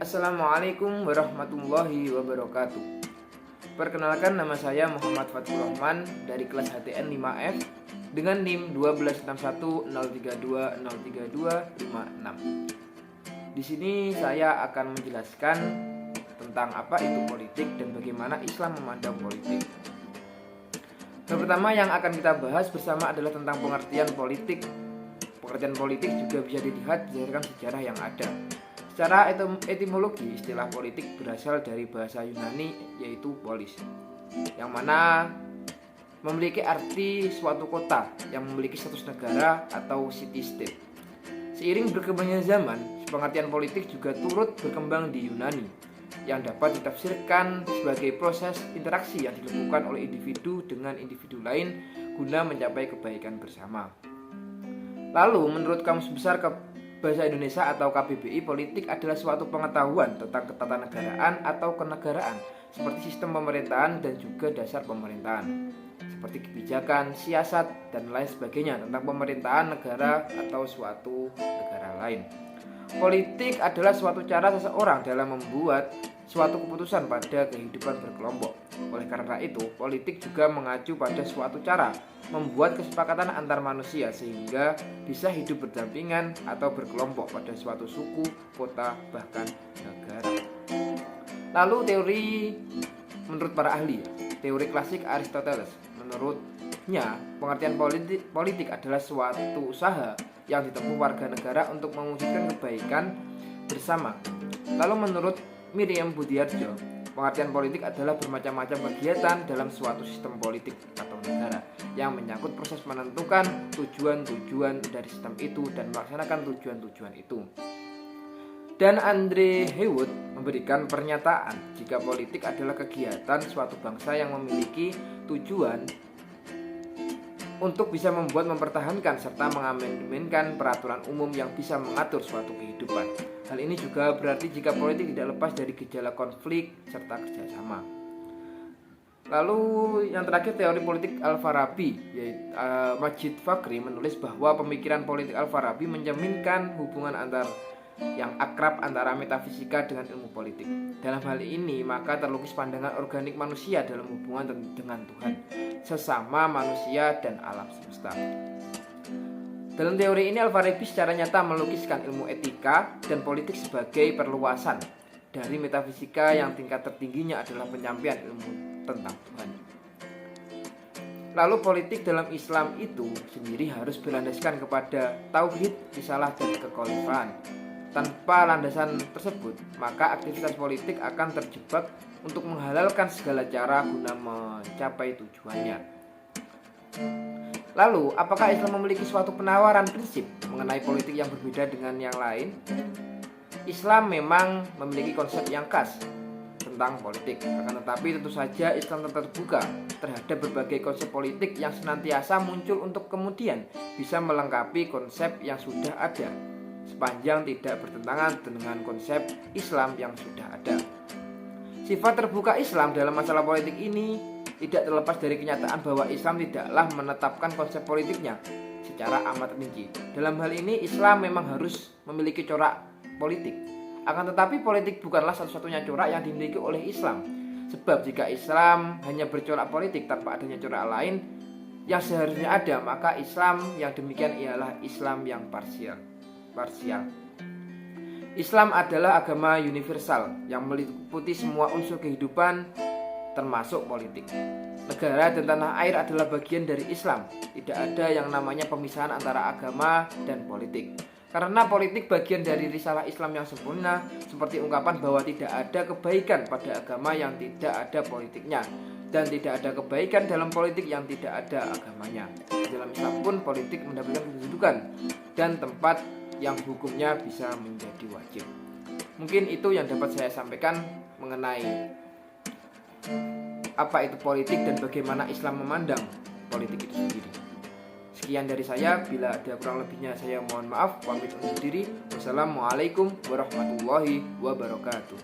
Assalamualaikum warahmatullahi wabarakatuh. Perkenalkan, nama saya Muhammad Fathur Rahman dari kelas HTN 5F dengan NIM 1261032032556. Di sini saya akan menjelaskan tentang apa itu politik dan bagaimana Islam memandang politik. Yang pertama yang akan kita bahas bersama adalah tentang pengertian politik. Pengertian politik juga bisa dilihat berdasarkan sejarah yang ada. Secara etimologi, istilah politik berasal dari bahasa Yunani yaitu polis, yang mana memiliki arti suatu kota yang memiliki status negara atau city state. Seiring berkembangnya zaman, pengertian politik juga turut berkembang di Yunani, yang dapat ditafsirkan sebagai proses interaksi yang dilakukan oleh individu dengan individu lain guna mencapai kebaikan bersama. Lalu, menurut Kamus Besar Bahasa Indonesia atau KBBI, politik adalah suatu pengetahuan tentang ketatanegaraan atau kenegaraan, seperti sistem pemerintahan dan juga dasar pemerintahan, seperti kebijakan, siasat, dan lain sebagainya tentang pemerintahan negara atau suatu negara lain. Politik adalah suatu cara seseorang dalam membuat suatu keputusan pada kehidupan berkelompok. Oleh karena itu, politik juga mengacu pada suatu cara membuat kesepakatan antar manusia sehingga bisa hidup berdampingan atau berkelompok pada suatu suku, kota, bahkan negara. Lalu teori menurut para ahli, teori klasik Aristoteles, menurutnya pengertian politik adalah suatu usaha yang ditempuh warga negara untuk mewujudkan kebaikan bersama. Lalu menurut Miriam Budiarjo, pengertian politik adalah bermacam-macam kegiatan dalam suatu sistem politik atau negara yang menyangkut proses menentukan tujuan-tujuan dari sistem itu dan melaksanakan tujuan-tujuan itu. Dan Andre Heywood memberikan pernyataan jika politik adalah kegiatan suatu bangsa yang memiliki tujuan untuk bisa membuat, mempertahankan, serta mengamandemenkan peraturan umum yang bisa mengatur suatu kehidupan. Hal ini juga berarti jika politik tidak lepas dari gejala konflik serta kerjasama. Lalu yang terakhir, teori politik Al-Farabi, yaitu Majid Fakri menulis bahwa pemikiran politik Al-Farabi mencerminkan hubungan yang akrab antara metafisika dengan ilmu politik. Dalam hal ini, maka terlukis pandangan organik manusia dalam hubungan dengan Tuhan, sesama manusia dan alam semesta. Dalam teori ini, Al-Farabi secara nyata melukiskan ilmu etika dan politik sebagai perluasan dari metafisika yang tingkat tertingginya adalah penyampaian ilmu tentang Tuhan. Lalu politik dalam Islam itu sendiri harus berlandaskan kepada tauhid, risalah, dan kekhalifahan. Tanpa landasan tersebut, maka aktivitas politik akan terjebak untuk menghalalkan segala cara guna mencapai tujuannya. Lalu, apakah Islam memiliki suatu penawaran prinsip mengenai politik yang berbeda dengan yang lain? Islam memang memiliki konsep yang khas tentang politik, akan tetapi tentu saja Islam tetap terbuka terhadap berbagai konsep politik yang senantiasa muncul untuk kemudian bisa melengkapi konsep yang sudah ada, sepanjang tidak bertentangan dengan konsep Islam yang sudah ada. Sifat terbuka Islam dalam masalah politik ini tidak terlepas dari kenyataan bahwa Islam tidaklah menetapkan konsep politiknya secara amat rinci. Dalam hal ini, Islam memang harus memiliki corak politik. Akan tetapi politik bukanlah satu-satunya corak yang dimiliki oleh Islam. Sebab jika Islam hanya bercorak politik tanpa adanya corak lain yang seharusnya ada, maka Islam yang demikian ialah Islam yang parsial. Islam adalah agama universal yang meliputi semua unsur kehidupan termasuk politik. Negara dan tanah air adalah bagian dari Islam. Tidak ada yang namanya pemisahan antara agama dan politik. Karena politik bagian dari risalah Islam yang sempurna, seperti ungkapan bahwa tidak ada kebaikan pada agama yang tidak ada politiknya, dan tidak ada kebaikan dalam politik yang tidak ada agamanya. Dalam Islam pun politik mendapatkan kedudukan dan tempat yang hukumnya bisa menjadi wajib. Mungkin itu yang dapat saya sampaikan mengenai apa itu politik dan bagaimana Islam memandang politik itu sendiri. Sekian dari saya, bila ada kurang lebihnya saya mohon maaf, pamit undur diri. Wassalamualaikum warahmatullahi wabarakatuh.